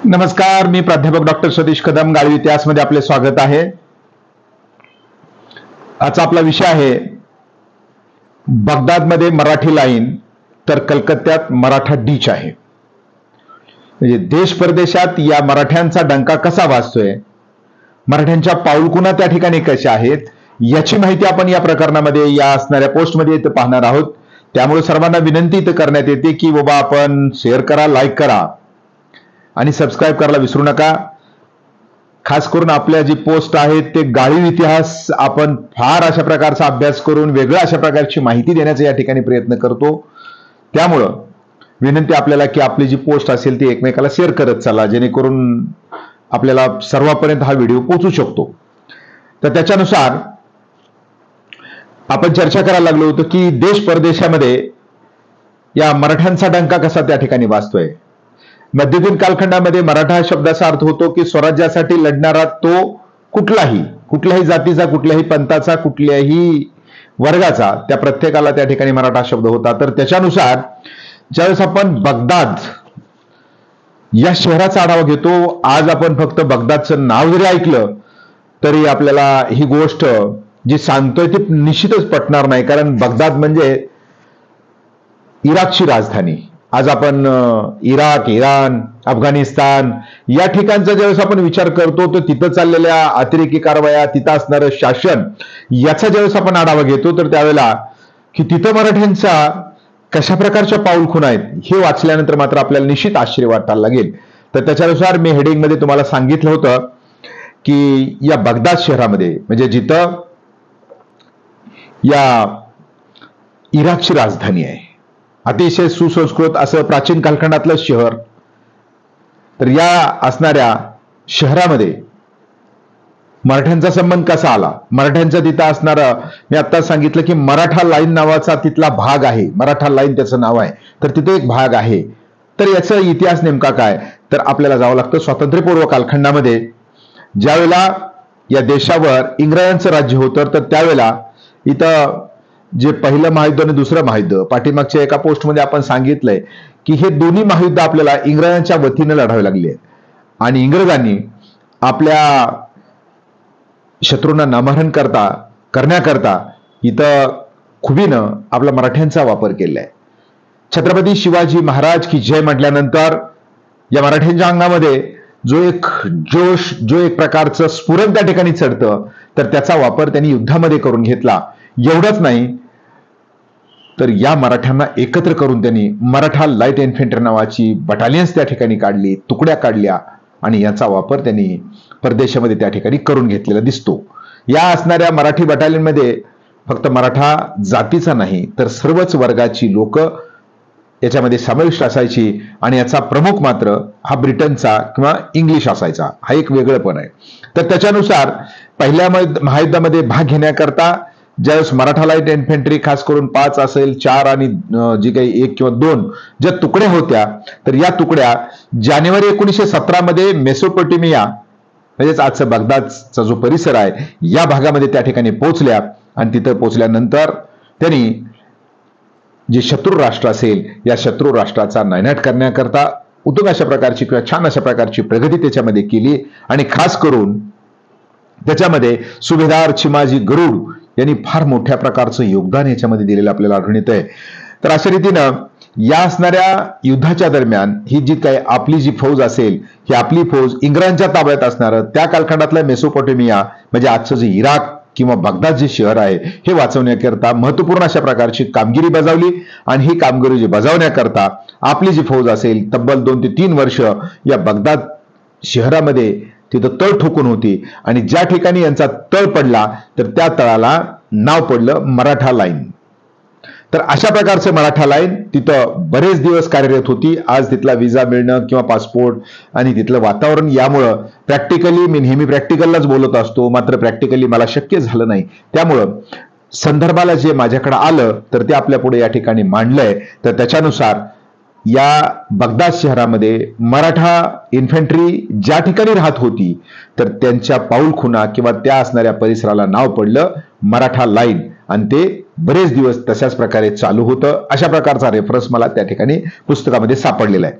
नमस्कार, मी प्राध्यापक डॉक्टर सतीश कदम, गाळी इतिहासमध्ये आपले स्वागत आहे. आजचा आपला विषय आहे बगदादमध्ये मराठी लाईन तर कलकत्त्यात मराठा डीच आहे. म्हणजे देश परदेशात या मराठ्यांचा डंका कसा वाजतोय, मराठ्यांच्या पाऊलखुणा त्या ठिकाणी कशा आहेत, याची माहिती आपण या प्रकरणामध्ये या असणाऱ्या पोस्टमध्ये इथं पाहणार आहोत. त्यामुळे सर्वांना विनंती इथं करण्यात येते की बाबा आपण शेअर करा, लाईक करा आणि सबस्क्राईब करायला विसरू नका. खास करून आपल्या जी पोस्ट आहेत ते गाळीव इतिहास आपण फार अशा प्रकारचा अभ्यास करून वेगळ्या अशा प्रकारची माहिती देण्याचा या ठिकाणी प्रयत्न करतो. त्यामुळं विनंती आपल्याला की आपली जी पोस्ट असेल ती एकमेकाला शेअर करत चला, जेणेकरून आपल्याला सर्वांपर्यंत हा व्हिडिओ पोहोचू शकतो. तर त्याच्यानुसार आपण चर्चा करायला लागलो होतो की देश परदेशामध्ये या मराठ्यांचा डंका कसा त्या ठिकाणी वाजतोय. मध्ययुगीन कालखंडामध्ये मराठा शब्दाचा अर्थ होतो की स्वराज्यासाठी लढणारा तो कुठल्याही जातीचा, कुठल्याही पंथाचा, कुठल्याही वर्गाचा, त्या प्रत्येकाला त्या ठिकाणी मराठा शब्द होता. तर त्याच्यानुसार ज्यावेळेस आपण बगदाद या शहराचा आढावा घेतो, आज आपण फक्त बगदादचं नाव जरी ऐकलं तरी आपल्याला ही गोष्ट जी सांगतोय ती निश्चितच पटणार नाही. कारण बगदाद म्हणजे इराकची राजधानी. आज आपण इराक, इराण, अफगाणिस्तान या ठिकाणचा ज्यावेळेस आपण विचार करतो तर तिथं चाललेल्या अतिरेकी कारवाया, तिथं असणारं शासन, याचा ज्यावेळेस आपण आढावा घेतो तर त्यावेळेला की तिथं मराठ्यांचा कशा प्रकारच्या पाऊलखुणा आहेत हे वाचल्यानंतर मात्र आपल्याला निश्चित आश्चर्य वाटायला लागेल. तर त्याच्यानुसार मी हेडिंगमध्ये तुम्हाला सांगितलं होतं की या बगदाद शहरामध्ये, म्हणजे जिथं या इराकची राजधानी आहे, अतिशय सुसंस्कृत असं प्राचीन कालखंडातलं शहर, तर या असणाऱ्या शहरामध्ये मराठ्यांचा संबंध कसा आला, मराठ्यांचा तिथं असणारं, मी आता सांगितलं की मराठा लाईन नावाचा तिथला भाग आहे, मराठा लाईन त्याचं नाव आहे, तर तिथे एक भाग आहे. तर याचा इतिहास नेमका काय, तर आपल्याला जावं लागतं स्वातंत्र्यपूर्व कालखंडामध्ये. ज्यावेळेला या देशावर इंग्रजांचं राज्य होतं तर त्यावेळेला इथं जे पहिलं महायुद्ध आणि दुसरं महायुद्ध, पाठीमागच्या एका पोस्टमध्ये आपण सांगितलंय की हे दोन्ही महायुद्ध आपल्याला इंग्रजांच्या वतीने लढावे लागले आहेत आणि इंग्रजांनी आपल्या शत्रूंना नामरण करण्याकरता इथं खुबीनं आपला मराठ्यांचा वापर केलाय. छत्रपती शिवाजी महाराज की जय म्हटल्यानंतर या मराठ्यांच्या अंगामध्ये जो एक जोश, जो एक प्रकारचं स्फुरण त्या ठिकाणी चढतं, तर त्याचा वापर त्यांनी युद्धामध्ये करून घेतला. एवढंच नाही तर या मराठ्यांना एकत्र करून त्यांनी मराठा लाईट इन्फंट्री नावाची बटालियन्स त्या ठिकाणी काढली, तुकड्या काढल्या आणि याचा वापर त्यांनी परदेशामध्ये त्या ठिकाणी करून घेतलेला दिसतो. या असणाऱ्या मराठी बटालियनमध्ये फक्त मराठा जातीचा नाही तर सर्वच वर्गाची लोक याच्यामध्ये समाविष्ट असायची आणि याचा प्रमुख मात्र हा ब्रिटनचा किंवा इंग्लिश असायचा. हा एक वेगळंपण आहे. तर त्याच्यानुसार पहिल्या महायुद्धामध्ये भाग घेण्याकरता ज्यावेळेस मराठा लाईट इन्फंट्री खास करून 5 असेल, 4 आणि जी काही 1 किंवा 2 ज्या तुकड्या होत्या, तर या तुकड्या जानेवारी 1917 मध्ये मेसोपोटेमिया म्हणजेच आजचा बगदादचा जो परिसर आहे या भागामध्ये त्या ठिकाणी पोहोचल्या आणि तिथं पोहोचल्यानंतर त्यांनी जे शत्रू राष्ट्र असेल या शत्रू राष्ट्राचा नायनाट करण्याकरता उत्तम अशा प्रकारची किंवा छान अशा प्रकारची प्रगती त्याच्यामध्ये केली आणि खास करून त्याच्यामध्ये सुभेदार चिमाजी गरुड यांनी फार मोठ्या प्रकारचं योगदान याच्यामध्ये दिलेलं आपल्याला आढळून येतंय. तर अशा रीतीनं या असणाऱ्या युद्धाच्या दरम्यान ही जी काही आपली जी फौज असेल, ही आपली फौज इंग्रजांच्या ताब्यात असणारं त्या कालखंडातलं मेसोपोटेमिया म्हणजे आजचं जे इराक किंवा बगदाद जे शहर आहे हे वाचवण्याकरता महत्वपूर्ण अशा प्रकारची कामगिरी बजावली आणि ही कामगिरी जी बजावण्याकरता आपली जी फौज असेल तब्बल 2 ते 3 वर्ष या बगदाद शहरामध्ये तिथं तळ ठोकून होती आणि ज्या ठिकाणी यांचा तळ पडला तर त्या तळाला नाव पडलं मराठा लाईन. तर अशा प्रकारचं मराठा लाईन तिथं बरेच दिवस कार्यरत होती. आज तिथला विजा मिळणं किंवा पासपोर्ट आणि तिथलं वातावरण यामुळं प्रॅक्टिकली, मी नेहमी प्रॅक्टिकललाच बोलत असतो, मात्र प्रॅक्टिकली मला शक्य झालं नाही. त्यामुळं संदर्भाला जे माझ्याकडे आलं तर ते आपल्या पुढे या ठिकाणी मांडलंय. तर त्याच्यानुसार या बगदाद शहरामध्ये मराठा इन्फंट्री ज्या ठिकाणी राहत होती तर त्यांच्या पाऊलखुणा किंवा त्या असणाऱ्या परिसराला नाव पडलं मराठा लाईन आणि ते बरेच दिवस तशाच प्रकारे चालू होतं. अशा प्रकारचा रेफरन्स मला त्या ठिकाणी पुस्तकामध्ये सापडलेला आहे.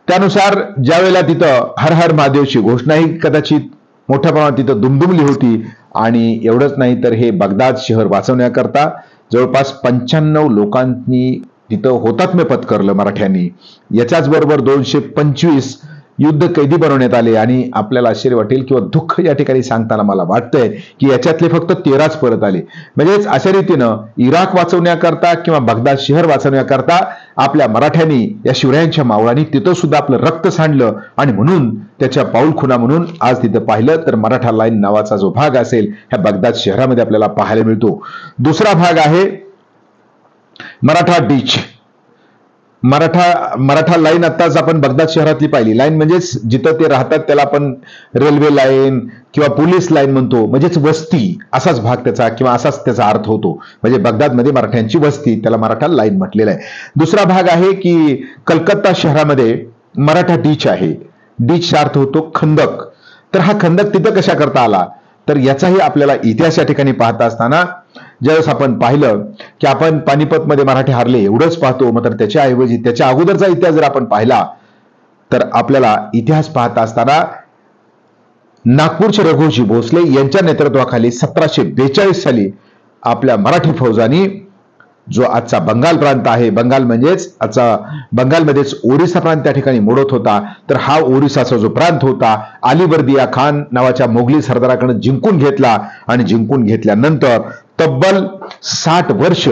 त्यानुसार ज्या वेळेला तिथं हर हर महादेवची घोषणाही कदाचित मोठ्या प्रमाणात तिथं दुमदुमली होती. आणि एवढंच नाही तर हे बगदाद शहर वाचवण्याकरता जवळपास 95 लोकांनी तिथं हुतात्म्य पत्करलं मराठ्यांनी. याच्याच बरोबर 225 युद्ध कैदी बनवण्यात आले. आणि आपल्याला आश्चर्य वाटेल किंवा दुःख या ठिकाणी सांगताना मला वाटतंय की याच्यातले फक्त 13च परत आले. म्हणजेच अशा रीतीनं इराक वाचवण्याकरता किंवा बगदाद शहर वाचवण्याकरता आपल्या मराठ्यांनी या शिवरायांच्या मावळांनी तिथं सुद्धा आपलं रक्त सांडलं. आणि म्हणून त्याच्या पाऊलखुणा म्हणून आज तिथं पाहिलं तर मराठा लाईन नावाचा जो भाग असेल ह्या बगदाद शहरामध्ये आपल्याला पाहायला मिळतो. दुसरा भाग आहे मराठा डीच. मराठा लाईन आताच आपण बगदाद शहरातली पाहिली. लाईन म्हणजेच जिथं ते राहतात त्याला आपण रेल्वे लाईन किंवा पोलीस लाईन म्हणतो, म्हणजेच वस्ती असाच भाग त्याचा किंवा असाच त्याचा अर्थ होतो. म्हणजे बगदादमध्ये मराठ्यांची वस्ती, त्याला मराठा लाईन म्हटलेलं आहे. दुसरा भाग आहे की कलकत्ता शहरामध्ये मराठा डीच आहे. डीचचा अर्थ होतो खंदक. तर हा खंदक तिथं कशा करता आला तर याचाही आपल्याला इतिहास या ठिकाणी पाहता असताना ज्यावेळेस आपण पाहिलं की आपण पानिपतमध्ये मराठे हारले एवढंच पाहतो, मात्र त्याच्याऐवजी त्याच्या अगोदरचा इतिहास जर आपण पाहिला तर आपल्याला इतिहास पाहता असताना नागपूरचे रघुजी भोसले यांच्या नेतृत्वाखाली 1742 साली आपल्या मराठी फौजांनी जो आजचा बंगाल प्रांत आहे, बंगाल म्हणजेच आजचा बंगालमध्येच ओरिसा प्रांत त्या ठिकाणी मोडत होता, तर हा ओरिसाचा जो प्रांत होता अलीवर्दिया खान नावाच्या मोगली सरदाराकडे जिंकून घेतला. आणि जिंकून घेतल्यानंतर तब्बल 60 वर्ष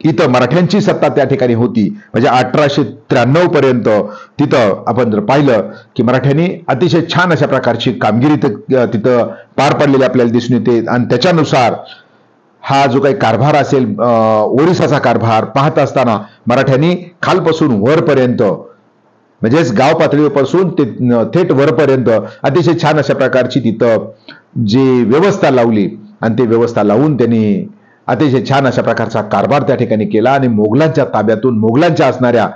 इथं मराठ्यांची सत्ता त्या ठिकाणी होती. म्हणजे 1893 पर्यंत तिथं आपण जर पाहिलं की मराठ्यांनी अतिशय छान अशा प्रकारची कामगिरी तिथं पार पडलेली आपल्याला दिसून येते. आणि त्याच्यानुसार हा जो काही कारभार असेल ओरिसाचा कारभार पाहत असताना मराठ्यांनी खालपासून वरपर्यंत म्हणजेच गाव पातळीपासून ते थेट वरपर्यंत अतिशय छान अशा प्रकारची तिथं जी व्यवस्था लावली. आणि ते व्यवस्था लावून त्यांनी अतिशय छान अशा प्रकारचा कारभार त्या ठिकाणी केला. आणि मोगलांच्या ताब्यातून मोगलांच्या असणाऱ्या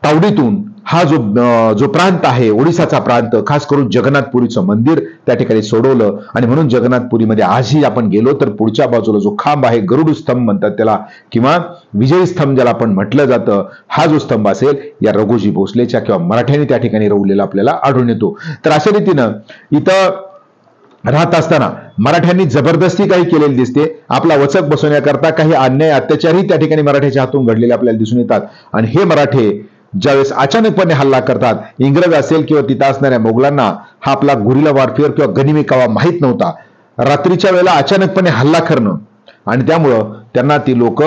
तावडीतून हा जो प्रांत आहे ओडिसाचा प्रांत, खास करून जगन्नाथपुरीचं मंदिर त्या ठिकाणी सोडवलं. आणि म्हणून जगन्नाथपुरीमध्ये आजही आपण गेलो तर पुढच्या बाजूला जो खांब आहे गरुड स्तंभ म्हणतात त्याला किंवा विजयी स्तंभ ज्याला आपण म्हटलं जातं, हा जो स्तंभ असेल या रघुजी भोसलेच्या किंवा मराठ्यांनी त्या ठिकाणी रोवलेला आपल्याला आढळून येतो. तर अशा रीतीनं इथं राहत असताना मराठ्यांनी जबरदस्ती काही केलेली दिसते. आपला वचक बसवण्याकरता काही अन्याय अत्याचारही त्या ठिकाणी मराठ्याच्या हातून घडलेले आपल्याला दिसून येतात. आणि हे मराठे ज्यावेळेस अचानकपणे हल्ला करतात, इंग्रज असेल किंवा तिथं असणाऱ्या मोगलांना हा आपला गुरिला वॉरफेअर किंवा गनिमी कावा माहीत नव्हता. रात्रीच्या वेळेला अचानकपणे हल्ला करणं आणि त्यामुळं त्यांना ती लोक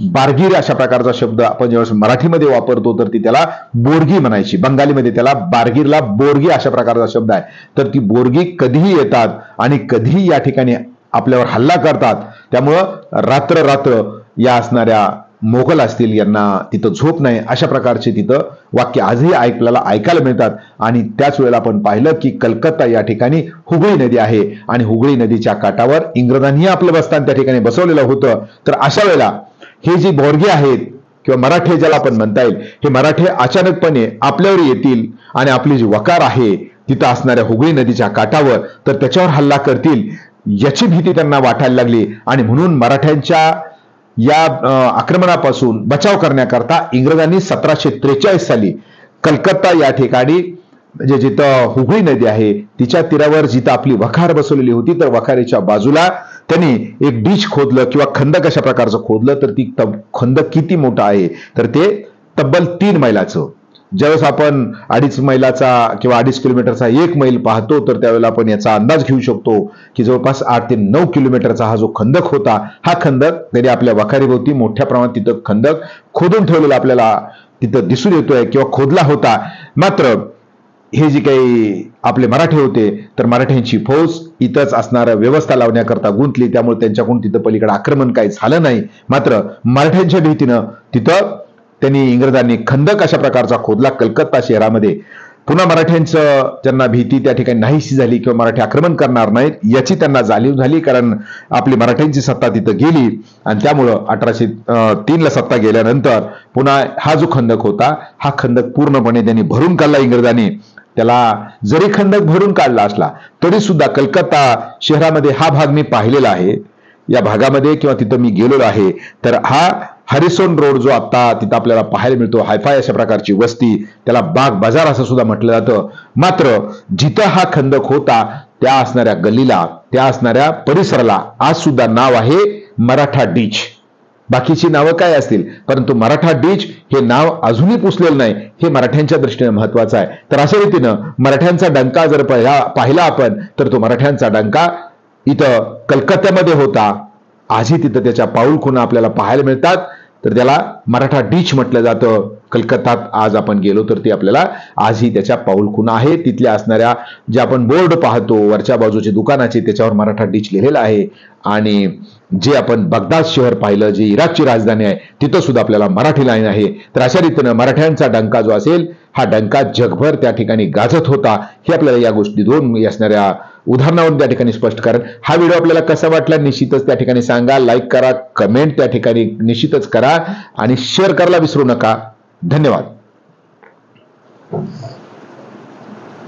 बारगीर अशा प्रकारचा शब्द आपण ज्यावेळेस मराठीमध्ये वापरतो तर ती त्याला बोरगी म्हणायची. बंगालीमध्ये त्याला बारगीरला बोरगी अशा प्रकारचा शब्द आहे. तर ती बोरगी कधीही येतात आणि कधीही या ठिकाणी आपल्यावर हल्ला करतात. त्यामुळं रात्र रात्र या असणाऱ्या मोगल असतील यांना तिथं झोप नाही अशा प्रकारचे तिथं वाक्य आजही आपल्याला ऐकायला मिळतात. आणि त्याच वेळेला आपण पाहिलं की कलकत्ता या ठिकाणी हुगळी नदी आहे आणि हुगळी नदीच्या काठावर इंग्रजांनी आपलं बस्तान त्या ठिकाणी बसवलेलं होतं. तर अशा वेळेला हे जी बोरगे आहेत किंवा मराठे ज्याला आपण म्हणता येईल, हे मराठे अचानकपणे आपल्यावर येतील आणि आपली जी वकार आहे तिथं असणाऱ्या हुगळी नदीच्या काठावर तर त्याच्यावर हल्ला करतील याची भीती त्यांना वाटायला लागली. आणि म्हणून मराठ्यांच्या या आक्रमणापासून बचाव करण्याकरता इंग्रजांनी 1743 साली कलकत्ता या ठिकाणी म्हणजे जिथं हुगळी नदी आहे तिच्या तीरावर जिथं आपली वखार बसवलेली होती तर वखारीच्या बाजूला त्यांनी एक डीच खोदलं किंवा खंदक अशा प्रकारचं खोदलं. तर ती खंदक किती मोठा आहे तर ते तब्बल 3 मैलाचं. ज्यावेळेस आपण 2.5 मैलाचा किंवा 2.5 किलोमीटरचा 1 मैल पाहतो तर त्यावेळेला आपण याचा अंदाज घेऊ शकतो की जवळपास 8 ते 9 किलोमीटरचा हा जो खंदक होता, हा खंदक त्यांनी आपल्या वखारीभोवती मोठ्या प्रमाणात तिथं खंदक खोदून ठेवलेला आपल्याला तिथं दिसून येतोय किंवा खोदला होता. मात्र हे जे काही आपले मराठे होते तर मराठ्यांची फौज इथंच असणारं व्यवस्था लावण्याकरता गुंतली. त्यामुळे त्यांच्याकडून तिथं पलीकडे आक्रमण काही झालं नाही. मात्र मराठ्यांच्या भीतीनं तिथं त्यांनी इंग्रजांनी खंदक अशा प्रकारचा खोदला कलकत्ता शहरामध्ये. पुन्हा मराठ्यांचं ज्यांना भीती त्या ठिकाणी नाहीशी झाली किंवा मराठी आक्रमण करणार नाहीत याची त्यांना जाणीव झाली, कारण आपली मराठ्यांची सत्ता तिथं गेली. आणि त्यामुळं 1803 सत्ता गेल्यानंतर पुन्हा हा जो खंदक होता हा खंदक पूर्णपणे त्यांनी भरून काढला इंग्रजांनी. त्याला जरी खंदक भरून काढला असला तरी सुद्धा कलकत्ता शहरामध्ये हा भाग मी पाहिलेला आहे, या भागामध्ये किंवा तिथं मी गेलेलो आहे. तर हा हॅरिसन रोड जो आता तिथं आपल्याला पाहायला मिळतो, हायफाय अशा प्रकारची वस्ती, त्याला बाग बाजार असं सुद्धा म्हटलं जातं. मात्र जिथं हा खंदक होता त्या असणाऱ्या गल्लीला, त्या असणाऱ्या परिसराला आज सुद्धा नाव आहे मराठा डीच. बाकीची नावं काय असतील, परंतु मराठा डीच हे नाव अजूनही पुसलेलं नाही, हे मराठ्यांच्या दृष्टीने महत्वाचं आहे. तर अशा रीतीनं मराठ्यांचा डंका जर पाहिला आपण, तर तो मराठ्यांचा डंका इथं कलकत्त्यामध्ये होता. आजही तिथं त्याच्या पाऊलखुणा आपल्याला पाहायला मिळतात. तर त्याला मराठा डीच म्हटलं जातं. कलकत्तात आज आपण गेलो तर ती आपल्याला आजही त्याच्या पाऊलखुणा आहे. तिथल्या असणाऱ्या जे आपण बोर्ड पाहतो वरच्या बाजूचे दुकानाचे, त्याच्यावर मराठा डीच लिहिलेला आहे. आणि जे आपण बगदाद शहर पाहिलं, जे इराकची राजधानी आहे, तिथं सुद्धा आपल्याला मराठी लाईन आहे. तर अशा रीतीनं मराठ्यांचा डंका जो असेल, हा डंका जगभर त्या ठिकाणी गाजत होता. हे आपल्याला या गोष्टी दोन असणाऱ्या उदाहरणावरून त्या ठिकाणी स्पष्ट करेल. हा व्हिडिओ आपल्याला कसा वाटला निश्चितच त्या ठिकाणी सांगा, लाईक करा, कमेंट त्या ठिकाणी निश्चितच करा आणि शेअर करायला विसरू नका. धन्यवाद.